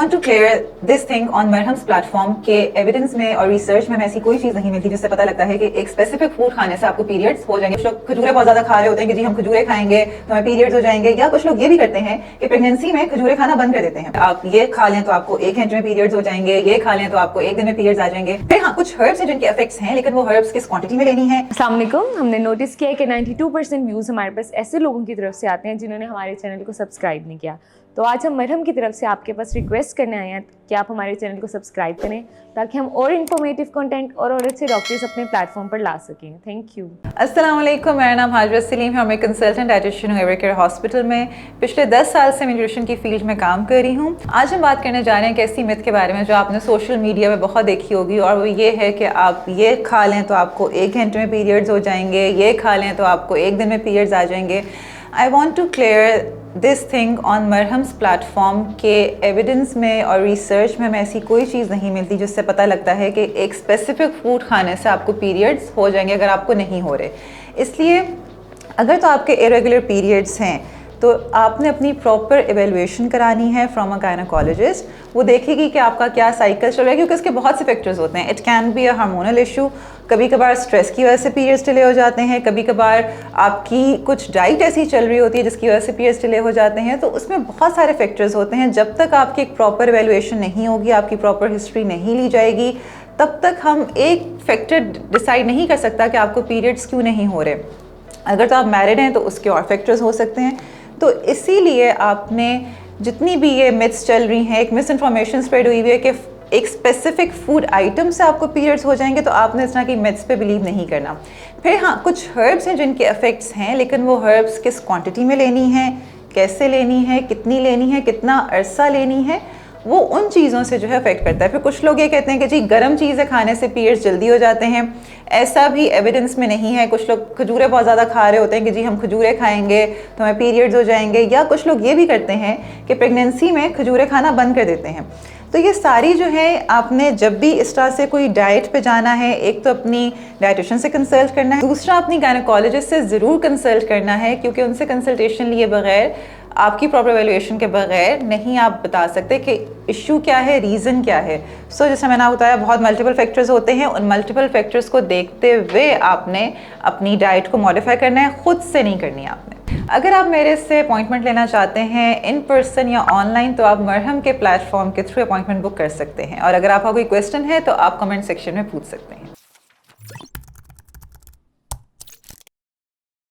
want to clear this thing on मरहम्स platform के evidence में और रिसर्च में हमें ऐसी कोई चीज नहीं मिलती जिससे पता लगता है कि एक स्पेसिफिक फूड खाने से आपको पीरियड्स हो जाएंगे। कुछ लोग खजूरें बहुत ज्यादा खा रहे होते हैं कि जी हम खजूरें खाएंगे तो हमें पीरियड्स हो जाएंगे, या कुछ लोग ये भी करते हैं कि प्रेगनेंसी में खजूरें खाना बंद कर देते हैं। आप ये खा लें तो आपको 1 घंटे में पीरियड्स हो जाएंगे, ये खा लें तो आपको 1 दिन में पीरियड्स आ जाएंगे। फिर हाँ, कुछ हर्ब्स हैं जिनके इफेक्ट्स हैं, लेकिन वो हर्ब्स किस क्वांटिटी में लेनी है। अस्सलाम वालेकुम। हमने नोटिस किया है कि 92% व्यूज़ हमारे पास ऐसे लोगों की तरफ से आते हैं जिन्होंने हमारे चैनल को सब्सक्राइब नहीं किया। तो आज हम मरहम की तरफ से आपके पास रिक्वेस्ट करने आए हैं कि आप हमारे चैनल को सब्सक्राइब करें ताकि हम और इन्फॉर्मेटिव कंटेंट और अच्छे डॉक्टर्स अपने प्लेटफॉर्म पर ला सकें। Thank you. अस्सलाम वालेकुम, मेरा नाम हाजरा सलीम है और मैं कंसल्टेंट डाइटिशियन हूँ एवरकेयर हॉस्पिटल में। पिछले 10 साल से मैं न्यूट्रिशन की फील्ड में काम कर रही हूँ। आज हम बात करने जा रहे हैं एक ऐसी मिथ के बारे में जो आपने सोशल मीडिया में बहुत देखी होगी, और वो ये है कि आप ये खा लें तो आपको 1 घंटे में पीरियड्स हो जाएंगे, ये खा लें तो आपको 1 दिन में पीरियड्स आ जाएंगे। I want to clear this thing on मरहम्स प्लेटफॉर्म के एविडेंस में और रिसर्च में हमें ऐसी कोई चीज़ नहीं मिलती जिससे पता लगता है कि एक स्पेसिफिक फूड खाने से आपको पीरियड्स हो जाएंगे अगर आपको नहीं हो रहे। इसलिए अगर तो आपके इरेगुलर पीरियड्स हैं तो आपने अपनी प्रॉपर एवेलुएशन करानी है फ्रॉम अ गायनेकोलॉजिस्ट। वो देखेगी कि आपका क्या साइकिल चल रहा है, क्योंकि इसके बहुत से फैक्टर्स होते हैं। It can be a hormonal issue, कभी कभार स्ट्रेस की वजह से पीरियड्स डिले हो जाते हैं, कभी कभार आपकी कुछ डाइट ऐसी चल रही होती है जिसकी वजह से पीरियड्स डिले हो जाते हैं। तो उसमें बहुत सारे फैक्टर्स होते हैं। जब तक आपकी एक प्रॉपर एवेलुएशन नहीं होगी, आपकी प्रॉपर हिस्ट्री नहीं ली जाएगी, तब तक हम एक फैक्टर डिसाइड नहीं कर सकता कि आपको पीरियड्स क्यों नहीं हो रहे। अगर तो आप मैरिड हैं तो उसके और फैक्टर्स हो सकते हैं। तो इसीलिए आपने जितनी भी ये मिथ्स चल रही हैं, एक मिस इन्फॉर्मेशन स्प्रेड हुई हुई है कि एक स्पेसिफिक फूड आइटम से आपको पीरियड्स हो जाएंगे, तो आपने इस तरह की मिथ्स पे बिलीव नहीं करना। फिर हाँ, कुछ हर्ब्स हैं जिनके इफेक्ट्स हैं, लेकिन वो हर्ब्स किस क्वांटिटी में लेनी है, कैसे लेनी है, कितनी लेनी है, कितना अरसा लेनी है, वो उन चीज़ों से जो है अफेक्ट करता है। फिर कुछ लोग ये कहते हैं कि जी गर्म चीज़ें खाने से पीरियड्स जल्दी हो जाते हैं। ऐसा भी एविडेंस में नहीं है। कुछ लोग खजूरें बहुत ज़्यादा खा रहे होते हैं कि जी हम खजूरें खाएंगे तो हमें पीरियड्स हो जाएंगे, या कुछ लोग ये भी करते हैं कि प्रेगनेंसी में खजूरें खाना बंद कर देते हैं। तो ये सारी जो है, आपने जब भी इस तरह से कोई डाइट पे जाना है, एक तो अपनी डाइटिशियन से कंसल्ट करना है, दूसरा अपनी गायनेकोलॉजिस्ट से ज़रूर कंसल्ट करना है, क्योंकि उनसे कंसल्टेशन लिए बगैर, आपकी प्रॉपर एवेल्युएशन के बगैर नहीं आप बता सकते कि इशू क्या है, रीज़न क्या है। सो जैसे मैंने आपको बताया, बहुत मल्टीपल फैक्टर्स होते हैं। उन मल्टीपल फैक्टर्स को देखते हुए आपने अपनी डाइट को मॉडिफाई करना है, ख़ुद से नहीं करनी आपने। अगर आप मेरे से अपॉइंटमेंट लेना चाहते हैं इन पर्सन या ऑनलाइन, तो आप मरहम के प्लेटफॉर्म के थ्रू अपॉइंटमेंट बुक कर सकते हैं। और अगर आपका कोई क्वेश्चन है तो आप कमेंट सेक्शन में पूछ सकते हैं।